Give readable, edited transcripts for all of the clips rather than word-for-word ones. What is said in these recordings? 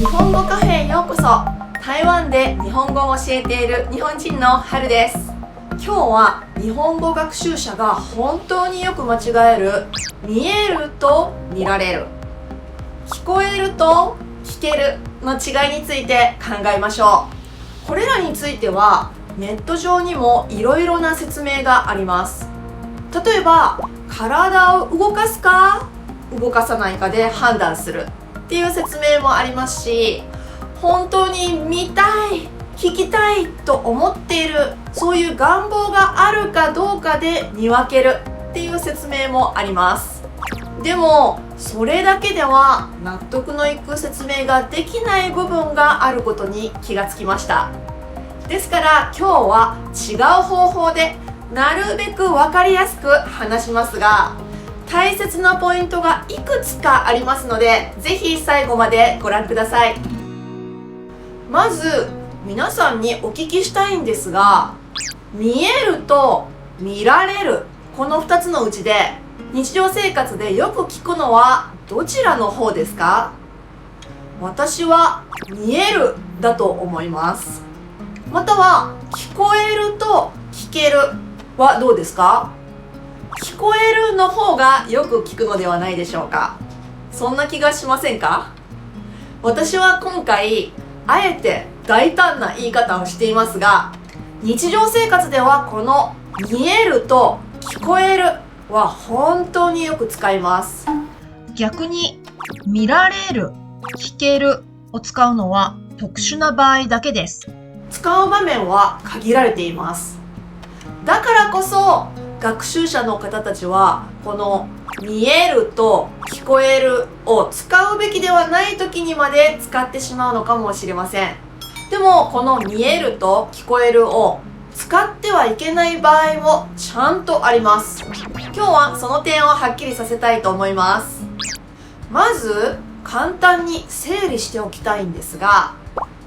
日本語カフェへようこそ。台湾で日本語を教えている日本人の春です。今日は日本語学習者が本当によく間違える見えると見られる、聞こえると聞けるの違いについて考えましょう。これらについてはネット上にもいろいろな説明があります。例えば体を動かすか動かさないかで判断するっていう説明もありますし、本当に見たい聞きたいと思っているそういう願望があるかどうかで見分けるっていう説明もあります。でもそれだけでは納得のいく説明ができない部分があることに気がつきました。ですから今日は違う方法でなるべく分かりやすく話しますが、大切なポイントがいくつかありますので、ぜひ最後までご覧ください。まず皆さんにお聞きしたいんですが、見えると見られる、この2つのうちで日常生活でよく聞くのはどちらの方ですか？私は見えるだと思います。または聞こえると聞けるはどうですか？聞こえるの方がよく聞くのではないでしょうか。そんな気がしませんか？私は今回あえて大胆な言い方をしていますが、日常生活ではこの見えると聞こえるは本当によく使います。逆に見られる、聞けるを使うのは特殊な場合だけです。使う場面は限られています。だからこそ学習者の方たちはこの見えると聞こえるを使うべきではない時にまで使ってしまうのかもしれません。でもこの見えると聞こえるを使ってはいけない場合もちゃんとあります。今日はその点をはっきりさせたいと思います。まず簡単に整理しておきたいんですが、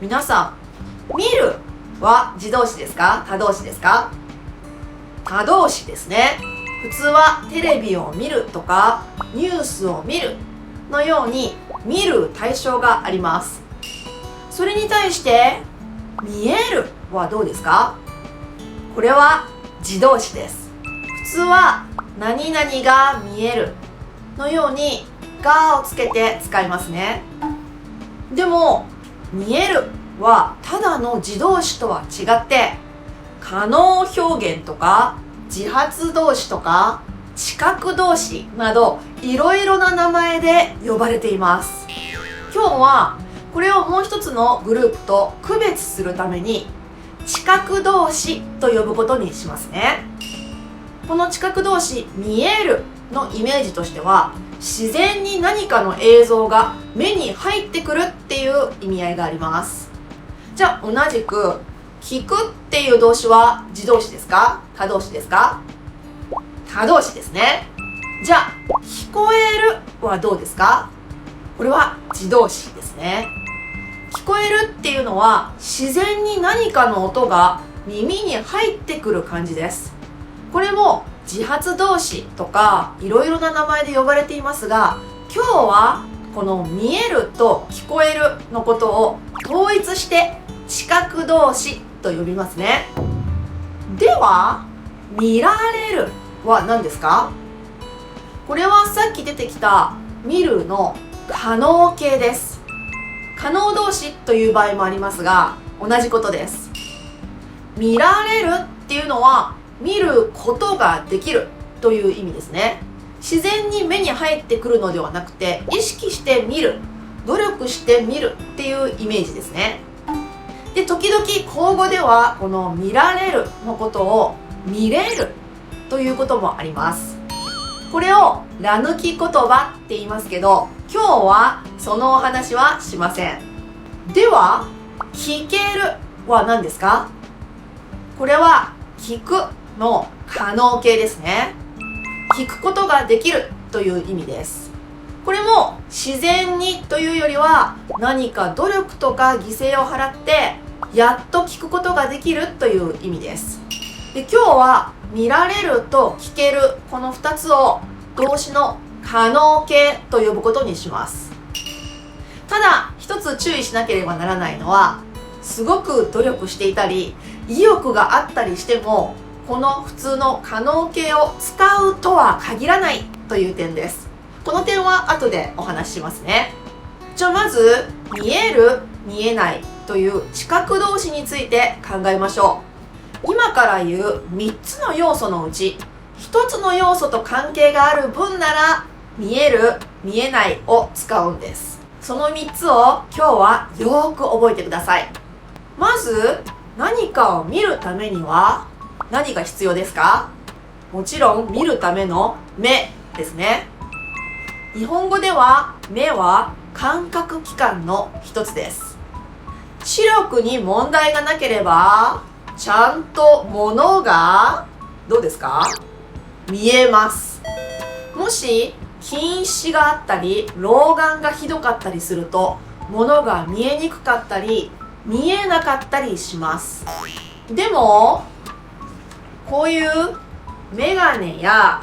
皆さん見るは自動詞ですか？他動詞ですか？他動詞ですね。普通はテレビを見るとかニュースを見るのように見る対象があります。それに対して見えるはどうですか？これは自動詞です。普通は何々が見えるのようにがをつけて使いますね。でも見えるはただの自動詞とは違って可能表現とか自発動詞とか知覚動詞などいろいろな名前で呼ばれています。今日はこれをもう一つのグループと区別するために知覚動詞と呼ぶことにしますね。この知覚動詞見えるのイメージとしては、自然に何かの映像が目に入ってくるっていう意味合いがあります。じゃあ同じく聞くっていう動詞は自動詞ですか？他動詞ですか？他動詞ですね。じゃあ聞こえるはどうですか？これは自動詞ですね。聞こえるっていうのは自然に何かの音が耳に入ってくる感じです。これも自発動詞とかいろいろな名前で呼ばれていますが、今日はこの見えると聞こえるのことを統一して知覚動詞と呼びますね。では見られるは何ですか？これはさっき出てきた見るの可能形です。可能動詞という場合もありますが同じことです。見られるっていうのは見ることができるという意味ですね。自然に目に入ってくるのではなくて意識して見る、努力して見るっていうイメージですね。で、時々口語ではこの見られるのことを見れるということもあります。これをら抜き言葉って言いますけど、今日はそのお話はしません。では聞けるは何ですか？これは聞くの可能形ですね。聞くことができるという意味です。これも自然にというよりは何か努力とか犠牲を払ってやっと聞くことができるという意味です。で、今日は見られると聞けるこの2つを動詞の可能形と呼ぶことにします。ただ一つ注意しなければならないのは、すごく努力していたり意欲があったりしてもこの普通の可能形を使うとは限らないという点です。この点は後でお話ししますね。じゃあまず見える見えないという知覚同士について考えましょう。今から言う3つの要素のうち1つの要素と関係がある分なら見える見えないを使うんです。その3つを今日はよーく覚えてください。まず何かを見るためには何が必要ですか？もちろん見るための目ですね。日本語では目は感覚器官の一つです。視力に問題がなければちゃんと物がどうですか？見えます。もし近視があったり老眼がひどかったりすると物が見えにくかったり見えなかったりします。でもこういうメガネや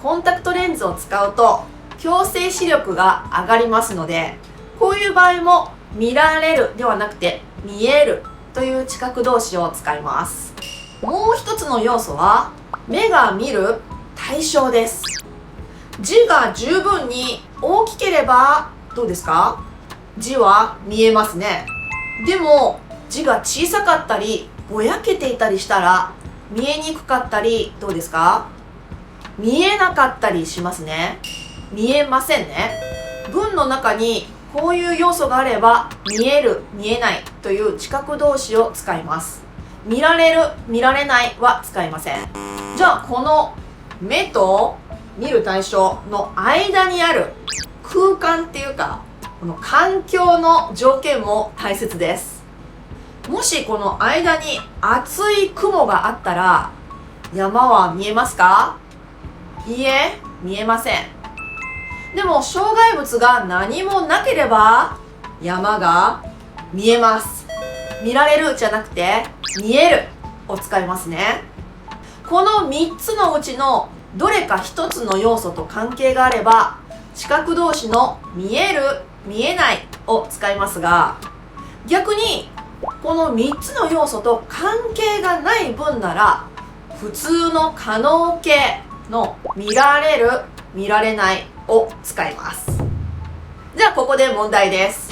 コンタクトレンズを使うと矯正視力が上がりますので、こういう場合も見られるではなくて見えるという知覚動詞を使います。もう一つの要素は目が見る対象です。字が十分に大きければどうですか？字は見えますね。でも字が小さかったりぼやけていたりしたら見えにくかったりどうですか？見えなかったりしますね。見えませんね。文の中にこういう要素があれば見える見えないという知覚動詞を使います。見られる見られないは使いません。じゃあこの目と見る対象の間にある空間っていうかこの環境の条件も大切です。もしこの間に厚い雲があったら山は見えますか？いいえ、見えません。でも障害物が何もなければ山が見えます。見られるじゃなくて見えるを使いますね。この3つのうちのどれか1つの要素と関係があれば知覚動詞の見える見えないを使いますが、逆にこの3つの要素と関係がない分なら普通の可能形の見られる見られないを使います。じゃあここで問題です。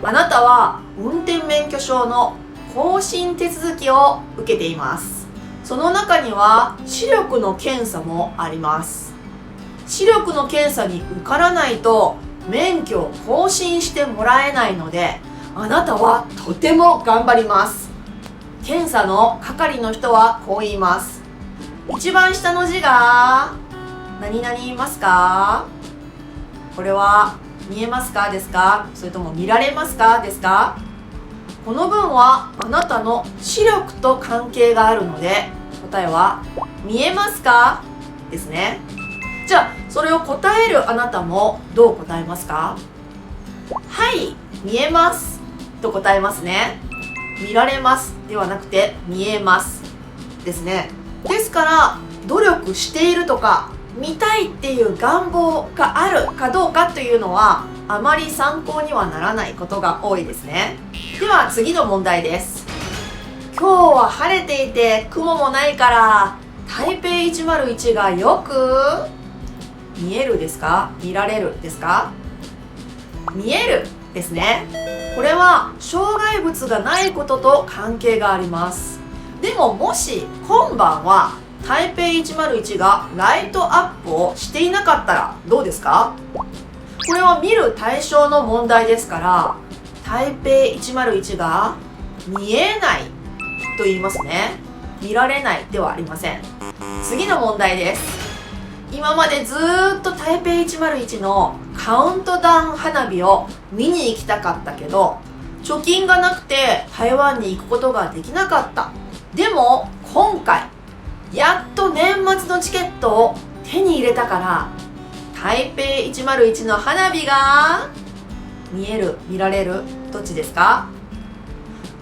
あなたは運転免許証の更新手続きを受けています。その中には視力の検査もあります。視力の検査に受からないと免許を更新してもらえないのであなたはとても頑張ります。検査の係の人はこう言います。一番下の字が何々言いますか？これは見えますかですか？それとも見られますかですか？この文はあなたの視力と関係があるので答えは見えますかですね。じゃあそれを答えるあなたもどう答えますか？はい、見えますと答えますね。見られますではなくて見えますですね。ですから努力しているとか見たいっていう願望があるかどうかというのはあまり参考にはならないことが多いですね。では次の問題です。今日は晴れていて雲もないから台北101がよく見えるですか？見られるですか？見えるですね。これは障害物がないことと関係があります。でももし今晩は台北101がライトアップをしていなかったらどうですか？これは見る対象の問題ですから台北101が見えないと言いますね。見られないではありません。次の問題です。今までずーっと台北101のカウントダウン花火を見に行きたかったけど貯金がなくて台湾に行くことができなかった。でも今回やっと年末のチケットを手に入れたから台北101の花火が見える見られるどっちですか？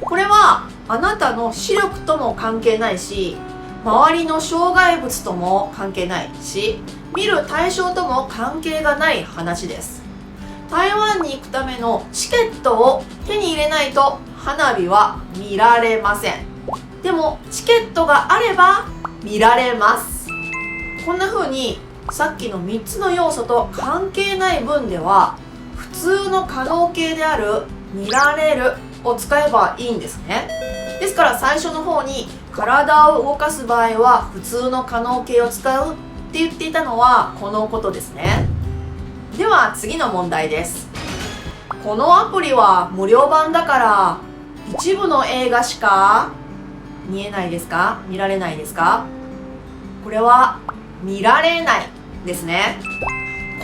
これはあなたの視力とも関係ないし周りの障害物とも関係ないし見る対象とも関係がない話です。台湾に行くためのチケットを手に入れないと花火は見られません。でもチケットがあれば見られます。こんな風にさっきの3つの要素と関係ない文では普通の可能形である見られるを使えばいいんですね。ですから最初の方に体を動かす場合は普通の可能形を使うって言っていたのはこのことですね。では次の問題です。このアプリは無料版だから一部の映画しか見えないですか？見られないですか？これは見られないですね。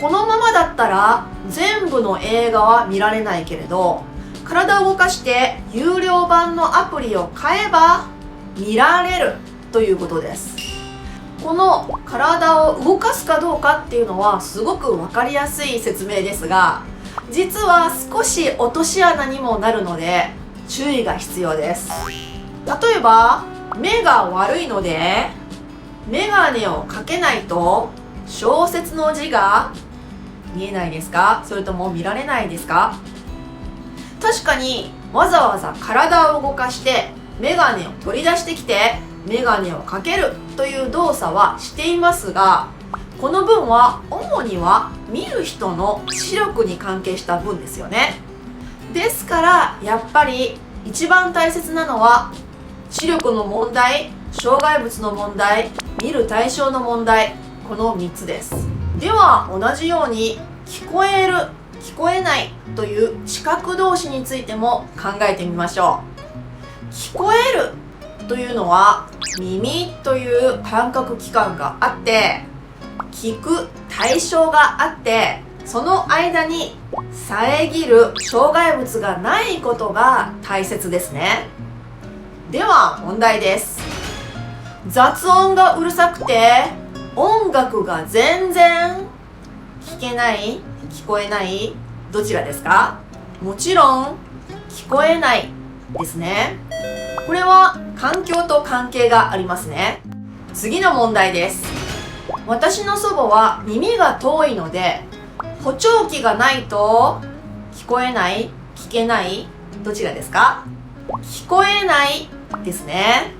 このままだったら全部の映画は見られないけれど、体を動かして有料版のアプリを買えば見られるということです。この体を動かすかどうかっていうのはすごく分かりやすい説明ですが、実は少し落とし穴にもなるので注意が必要です。例えば目が悪いのでメガネをかけないと小説の字が見えないですか？それとも見られないですか？確かにわざわざ体を動かしてメガネを取り出してきてメガネをかけるという動作はしていますが、この文は主には見る人の視力に関係した文ですよね。ですからやっぱり一番大切なのは視力の問題、障害物の問題、見る対象の問題、この3つです。では同じように聞こえる、聞こえないという視覚動詞についても考えてみましょう。聞こえるというのは耳という感覚器官があって、聞く対象があって、その間に遮る障害物がないことが大切ですね。では問題です。雑音がうるさくて音楽が全然聞けない、聞こえない、どちらですか？もちろん聞こえないですね。これは環境と関係がありますね。次の問題です。私の祖母は耳が遠いので補聴器がないと聞こえない、聞けない、どちらですか？聞こえないですね。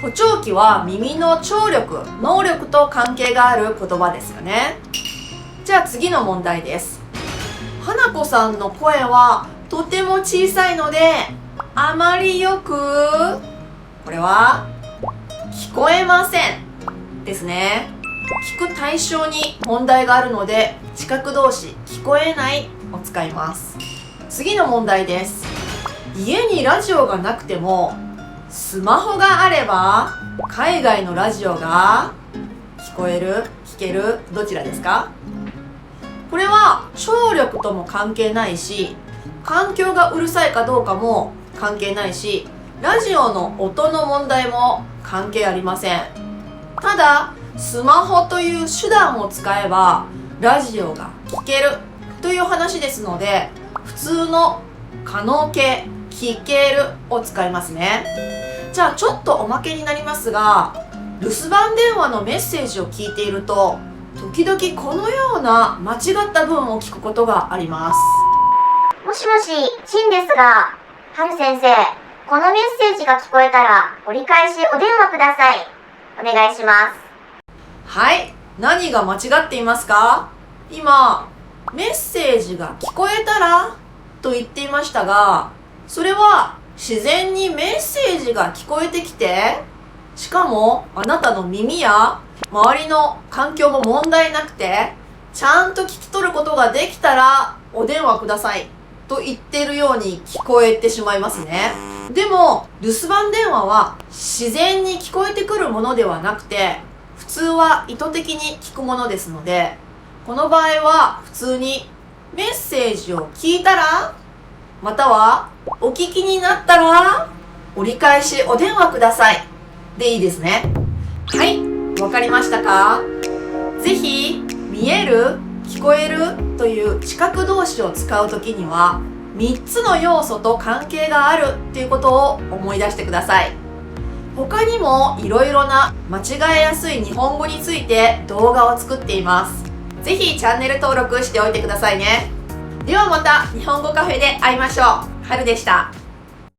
補聴器は耳の聴力、能力と関係がある言葉ですよね。じゃあ次の問題です。花子さんの声はとても小さいのであまりよく、これは聞こえませんですね。聞く対象に問題があるので知覚動詞聞こえないを使います。次の問題です。家にラジオがなくてもスマホがあれば海外のラジオが聞こえる、聞ける、どちらですか？これは聴力とも関係ないし、環境がうるさいかどうかも関係ないし、ラジオの音の問題も関係ありません。ただスマホという手段を使えばラジオが聞けるという話ですので、普通の可能形聞けるを使いますね。じゃあちょっとおまけになりますが、留守番電話のメッセージを聞いていると時々このような間違った文を聞くことがあります。もしもし、シンですが、ハル先生、このメッセージが聞こえたら折り返しお電話ください。お願いします。はい、何が間違っていますか？今メッセージが聞こえたらと言っていましたが、それは自然にメッセージが聞こえてきて、しかもあなたの耳や周りの環境も問題なくてちゃんと聞き取ることができたらお電話くださいと言っているように聞こえてしまいますね。でも留守番電話は自然に聞こえてくるものではなくて、普通は意図的に聞くものですので、この場合は普通にメッセージを聞いたら、またはお聞きになったら折り返しお電話くださいでいいですね。はい、わかりましたか？ぜひ見える、聞こえるという知覚動詞を使うときには3つの要素と関係があるっていうことを思い出してください。他にもいろいろな間違えやすい日本語について動画を作っています。ぜひチャンネル登録しておいてくださいね。ではまた日本語カフェで会いましょう。はるでした。